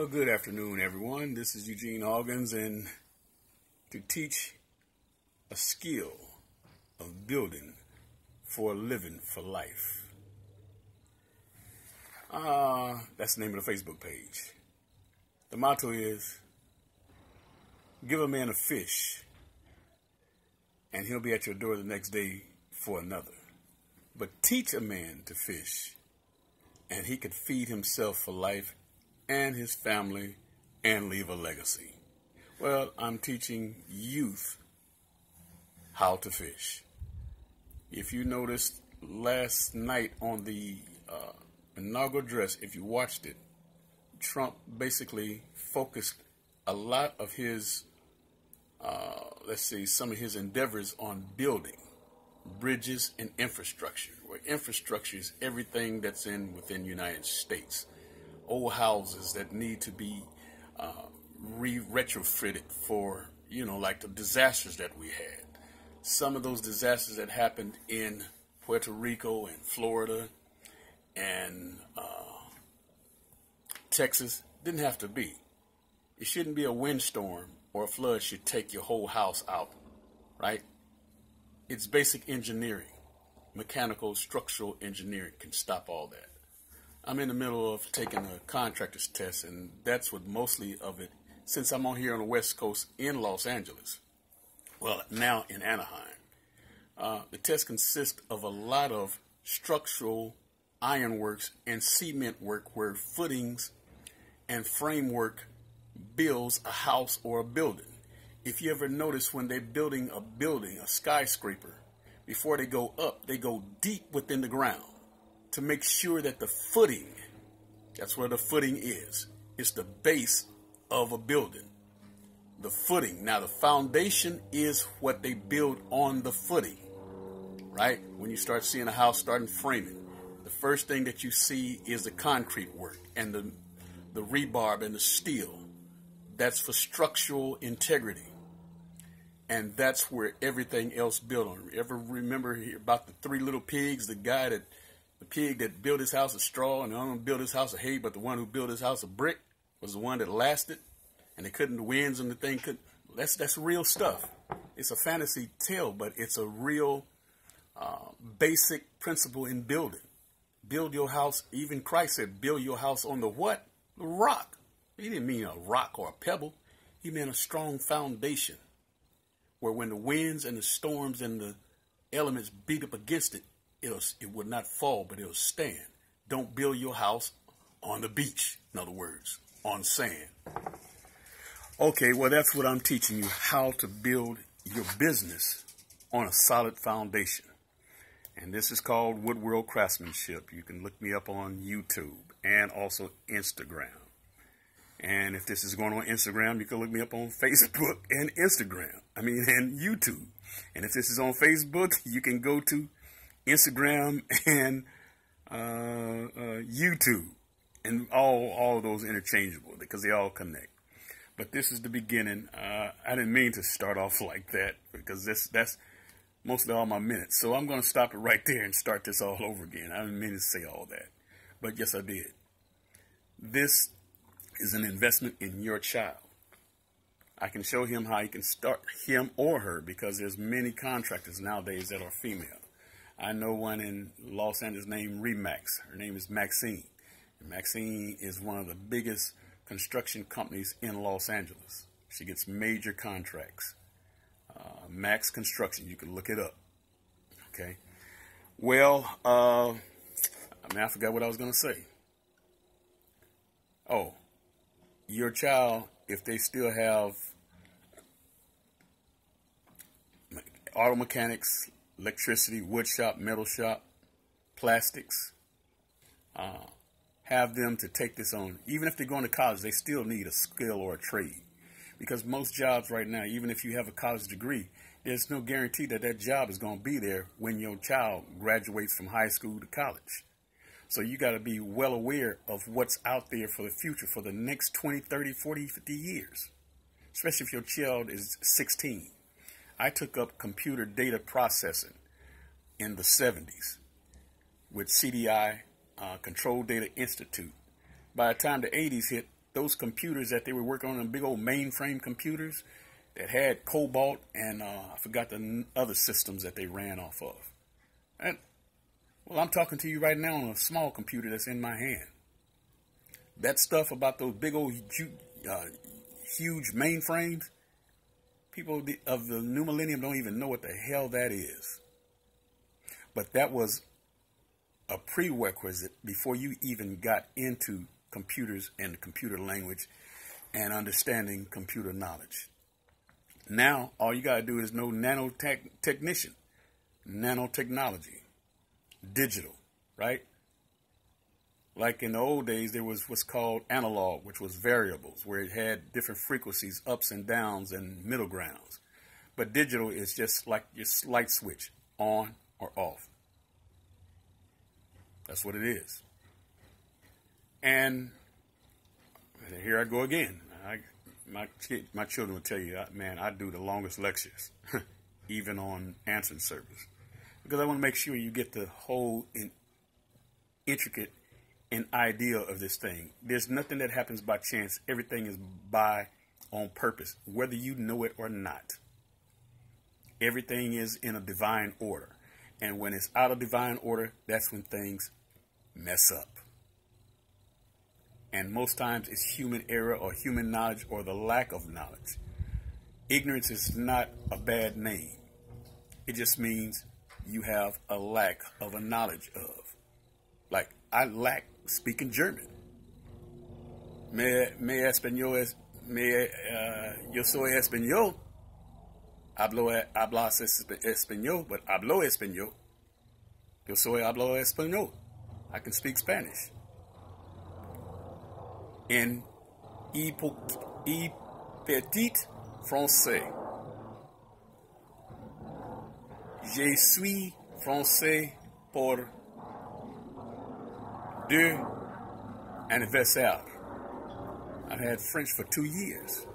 Well, good afternoon, everyone. This is Eugene Hawkins, and to teach a skill of building for a living for life. That's the name of the Facebook page. The motto is, give a man a fish, and he'll be at your door the next day for another. But teach a man to fish, and he could feed himself for life and his family and leave a legacy. Well, I'm teaching youth how to fish. If you noticed last night on the inaugural address, if you watched it, Trump basically focused a lot of his, some of his endeavors on building bridges and infrastructure, where infrastructure is everything that's within the United States. Old houses that need to be retrofitted for, like the disasters that we had. Some of those disasters that happened in Puerto Rico and Florida and Texas didn't have to be. It shouldn't be a windstorm or a flood should take your whole house out, right? It's basic engineering. Mechanical, structural engineering can stop all that. I'm in the middle of taking a contractor's test, and that's what mostly of it, since I'm on here on the West Coast in Los Angeles, well, now in Anaheim. The test consists of a lot of structural ironworks and cement work where footings and framework builds a house or a building. If you ever notice when they're building a skyscraper, before they go up, they go deep within the ground to make sure that the footing, that's where the footing is. It's the base of a building. The footing. Now the foundation is what they build on the footing, right? When you start seeing a house starting framing, the first thing that you see is the concrete work and the rebar and the steel. That's for structural integrity. And that's where everything else built on. Ever remember about the three little pigs, the pig that built his house of straw and the other one built his house of hay, but the one who built his house of brick was the one that lasted, and the winds and the thing couldn't. That's real stuff. It's a fantasy tale, but it's a real basic principle in building. Build your house. Even Christ said, build your house on the what? The rock. He didn't mean a rock or a pebble. He meant a strong foundation where when the winds and the storms and the elements beat up against it, it would not fall, but it'll stand. Don't build your house on the beach, in other words, on sand. Okay, well, that's what I'm teaching you, how to build your business on a solid foundation. And this is called Wood World Craftsmanship. You can look me up on YouTube and also Instagram. And if this is going on Instagram, you can look me up on Facebook and and YouTube. And if this is on Facebook, you can go to Instagram and YouTube, and all of those interchangeable because they all connect. But this is the beginning. I didn't mean to start off like that because that's mostly all my minutes. So I'm going to stop it right there and start this all over again. I didn't mean to say all that, but yes, I did. This is an investment in your child. I can show him how he can start, him or her, because there's many contractors nowadays that are female. I know one in Los Angeles named Remax. Her name is Maxine. And Maxine is one of the biggest construction companies in Los Angeles. She gets major contracts. Max Construction, you can look it up. Okay. Well, I forgot what I was going to say. Oh, your child, if they still have auto mechanics, electricity, wood shop, metal shop, plastics, have them to take this on. Even if they're going to college, they still need a skill or a trade. Because most jobs right now, even if you have a college degree, there's no guarantee that that job is going to be there when your child graduates from high school to college. So you got to be well aware of what's out there for the future, for the next 20, 30, 40, 50 years, especially if your child is 16. I took up computer data processing in the 70s with CDI, Control Data Institute. By the time the 80s hit, those computers that they were working on, big old mainframe computers that had cobalt and I forgot the other systems that they ran off of. And well, I'm talking to you right now on a small computer that's in my hand. That stuff about those big old huge mainframes, people of the new millennium don't even know what the hell that is. But that was a prerequisite before you even got into computers and computer language and understanding computer knowledge. Now, all you got to do is know nanotechnician, nanotechnology, digital, right? Like in the old days, there was what's called analog, which was variables, where it had different frequencies, ups and downs and middle grounds. But digital is just like your light switch, on or off. That's what it is. And here I go again. My children will tell you, man, I do the longest lectures, even on answering service, because I want to make sure you get the whole intricate and idea of this thing. There's nothing that happens by chance. Everything is on purpose, whether you know it or not. Everything is in a divine order. And when it's out of divine order, that's when things mess up. And most times it's human error or human knowledge or the lack of knowledge. Ignorance is not a bad name. It just means you have a lack of a knowledge of. Like, I lack speaking German. Yo soy español. Hablas español, but hablo español. Yo hablo español. I can speak Spanish. En petit français. Je suis français pour 2 anniversaires. I've had French for 2 years.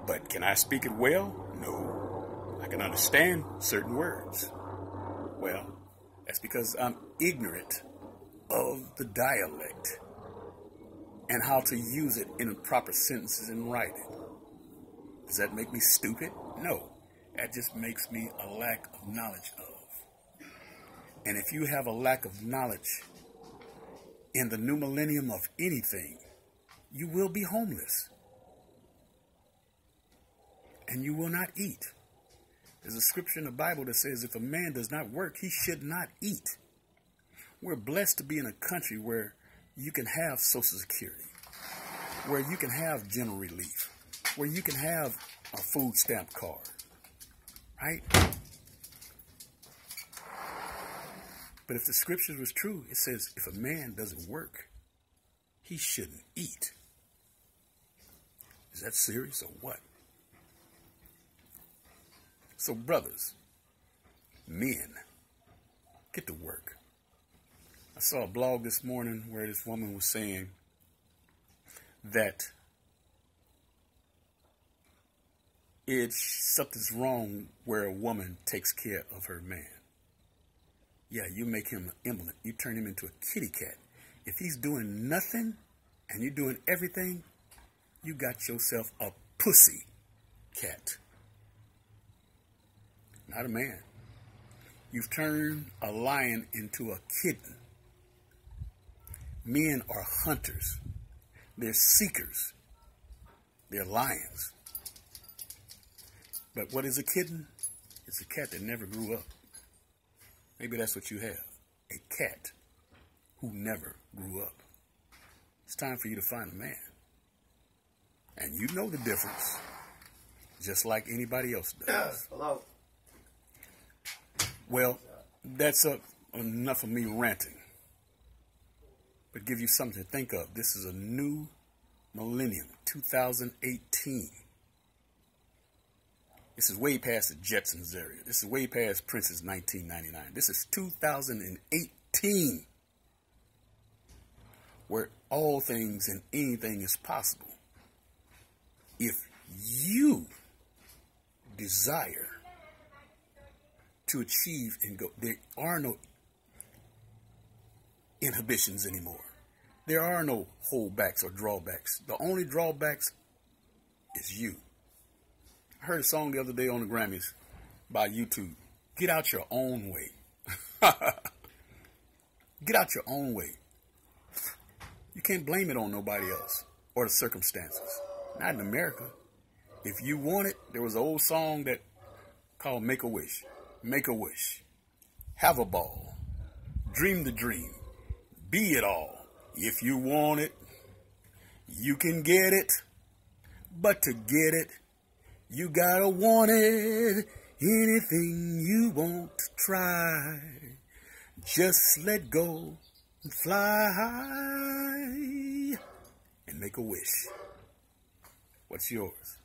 But can I speak it well? No. I can understand certain words. Well, that's because I'm ignorant of the dialect and how to use it in proper sentences and writing. Does that make me stupid? No. That just makes me a lack of knowledge of. And if you have a lack of knowledge in the new millennium of anything, you will be homeless. And you will not eat. There's a scripture in the Bible that says if a man does not work, he should not eat. We're blessed to be in a country where you can have Social Security, where you can have general relief, where you can have a food stamp card, right? But if the scripture was true, it says if a man doesn't work, he shouldn't eat. Is that serious or what? So brothers, men, get to work. I saw a blog this morning where this woman was saying that something's wrong where a woman takes care of her man. Yeah, you make him an emblem. You turn him into a kitty cat. If he's doing nothing and you're doing everything, you got yourself a pussy cat. Not a man. You've turned a lion into a kitten. Men are hunters. They're seekers. They're lions. But what is a kitten? It's a cat that never grew up. Maybe that's what you have. A cat who never grew up. It's time for you to find a man. And you know the difference, just like anybody else does. Hello. Well, that's enough of me ranting. But give you something to think of. This is a new millennium, 2018. This is way past the Jetsons area. This is way past Prince's 1999. This is 2018, where all things and anything is possible. If you desire to achieve and go, there are no inhibitions anymore. There are no holdbacks or drawbacks. The only drawbacks is you. I heard a song the other day on the Grammys by YouTube. Get out your own way. Get out your own way. You can't blame it on nobody else or the circumstances. Not in America. If you want it, there was an old song that called Make a Wish. Make a wish. Have a ball. Dream the dream. Be it all. If you want it, you can get it. But to get it, you gotta want it. Anything you want to try, just let go and fly and make a wish. What's yours?